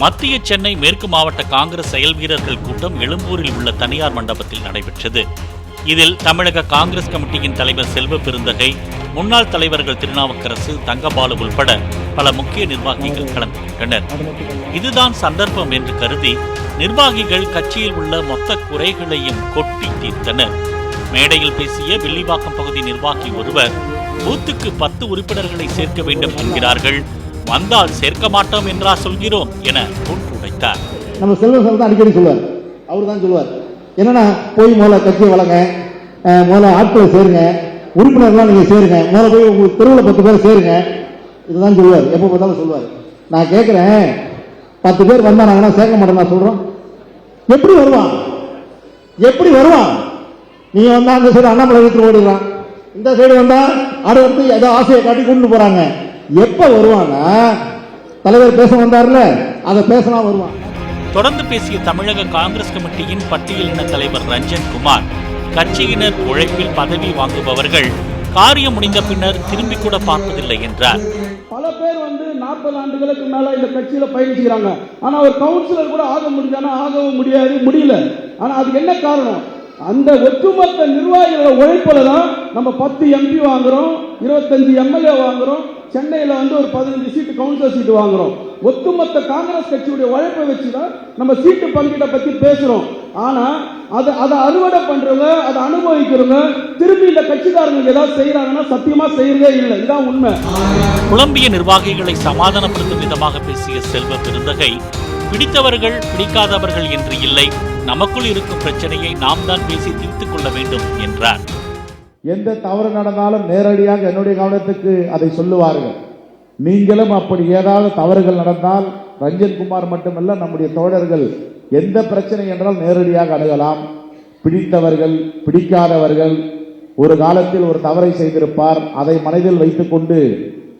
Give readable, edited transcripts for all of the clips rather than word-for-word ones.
மத்திய சென்னை மேற்கு மாவட்ட காங்கிரஸ் செயல் வீரர்கள் கூட்டம் எழும்பூரில் உள்ள தனியார் மண்டபத்தில் நடைபெற்றது. இதில் தமிழக காங்கிரஸ் கமிட்டியின் தலைவர் செல்வ பெருந்தகை, முன்னாள் தலைவர்கள் திருநாவுக்கரசு, தங்கபாலு உள்பட பல முக்கிய நிர்வாகிகள் கலந்து கொண்டனர். இதுதான் சந்தர்ப்பம் என்று கருதி நிர்வாகிகள் கட்சியில் உள்ள மொத்த குறைகளையும் கொட்டி தீர்த்தனர். மேடையில் பேசிய வில்லிவாக்கம் பகுதி நிர்வாகி ஒருவர், பூத்துக்கு 10 உறுப்பினர்களை சேர்க்க வேண்டும் என்கிறார்கள், வந்தால் சேர்க்க மாட்டோம் என்றா சொல்கிறோம் என உடைத்தார். நம்ம செல்வம் அடிக்கடி சொல்லுவார், அவர் தான் சொல்லுவார், என்னன்னா போய் முதல்ல கட்சியை வளங்க, முதல்ல ஆட்களை சேருங்க, உறுப்பினர்லாம் நீங்க சேருங்க, முதல்ல போய் உங்க தெருவில் 10 பேர் சேருங்க, இதுதான் சொல்லுவார். எப்போ பார்த்தாலும் சொல்லுவார். நான் கேட்கிறேன், 10 பேர் வந்தாங்கன்னா சேர்க்க மாட்டேன் நான் சொல்றோம். எப்படி வருவான்? எப்படி வருவான்? நீ வந்தா அந்த சைடு அண்ணாமலை எடுத்து ஓடிடலாம், இந்த சைடு வந்தா அடுத்து ஏதோ ஆசையை காட்டி கொண்டு போறாங்க. எப்ப வருவாங்க? தலைவர் பேச வந்தார்ல, அதை பேசினா வருவான். தொடர்ந்து பேசிய தமிழக காங்கிரஸ் கமிட்டியின் பட்டியலின தலைவர் ரஞ்சன் குமார், கட்சியினர் உழைப்பில் பதவி வாங்குபவர்கள் காரியம் முடிந்த பின்னர் திரும்பி கூட பார்ப்பதில்லை என்றார். பல பேர் 40 ஆண்டுகளுக்கு மேல இந்த கட்சியில பயணிச்சுக்கிறாங்க. ஆனா ஒரு கவுன்சிலர் கூட ஆக முடிஞ்சானா ஆகவும் முடியல. ஆனா அதுக்கு என்ன காரணம்? அந்த ஒட்டுமொத்த நிர்வாகிகளோட உழைப்புல தான் நம்ம 10 MP வாங்குறோம், 25 MLA வாங்குறோம், சென்னையில ஒரு 15 சீட்டு கவுன்சிலர் சீட்டு வாங்குறோம். ஒட்டுமொத்த காங்கிரஸ் கட்சியுடைய உழைப்பை வச்சுதான் நம்ம சீட்டு பங்கீட்டை பத்தி பேசுறோம். ஆனா அதை அறுவடை பண்றவங்க, அதை அனுபவிக்கிறவங்க திரும்பி இந்த கட்சிக்காரங்க ஏதாவது செய்யறாங்கன்னா சத்தியமா செய்யறதே இல்லை. இதுதான் உண்மை. புலம்பிய நிர்வாகிகளை சமாதானப்படுத்தும் விதமாக பேசிய செல்வ பெருந்தகை, பிடித்தவர்கள் பிடிக்காதவர்கள் என்று இல்லை, நமக்குள் இருக்கும் பிரச்சனையை நாம் தான் பேசி தீர்த்துக் கொள்ள வேண்டும் என்றார். எந்த தவறு நடந்தாலும் நேரடியாக என்னுடைய கவனத்துக்கு அதை சொல்லுவார்கள். நீங்களும் அப்படி ஏதாவது தவறுகள் நடந்தால் ரஞ்சன்குமார் மட்டுமல்ல, நம்முடைய தோழர்கள் எந்த பிரச்சனை என்றால் நேரடியாக அணுகலாம். பிடித்தவர்கள் பிடிக்காதவர்கள், ஒரு காலத்தில் ஒரு தவறை செய்திருப்பார், அதை மனதில் வைத்துக் கொண்டு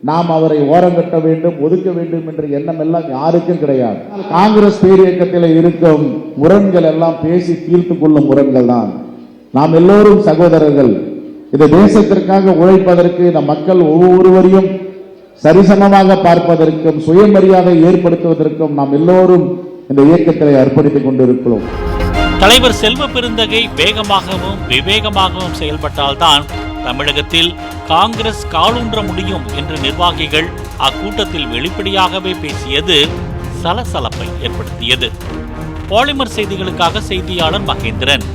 நாம் அவரை ஓரங்கட்ட வேண்டும், ஒதுக்க வேண்டும் என்ற எண்ணம் எல்லாம் யாருக்கும் கிடையாது. காங்கிரஸ் பேரியக்கத்தில் இருக்கும் முரண்கள் எல்லாம் பேசி தீர்த்துக் கொள்ளும் முரண்கள் தான். நாம் எல்லோரும் சகோதரர்கள். இந்த தேசத்திற்காக உழைப்பதற்கு நம் மக்கள் ஒவ்வொருவரையும் சரிசமமாக பார்ப்பதற்கும் சுயமரியாதை ஏற்படுத்துவதற்கும் நாம் எல்லோரும் இந்த இயக்கத்தை அர்ப்பணித்துக் கொண்டிருக்கிறோம். தலைவர் செல்வ பெருந்தகை வேகமாகவும் விவேகமாகவும் செயல்பட்டால்தான் தமிழகத்தில் காங்கிரஸ் காலூன்ற முடியும் என்று நிர்வாகிகள் அக்கூட்டத்தில் வெளிப்படையாகவே பேசியது சலசலப்பை ஏற்படுத்தியது. பாலிமர் செய்திகளுக்காக செய்தியாளர் மகேந்திரன்.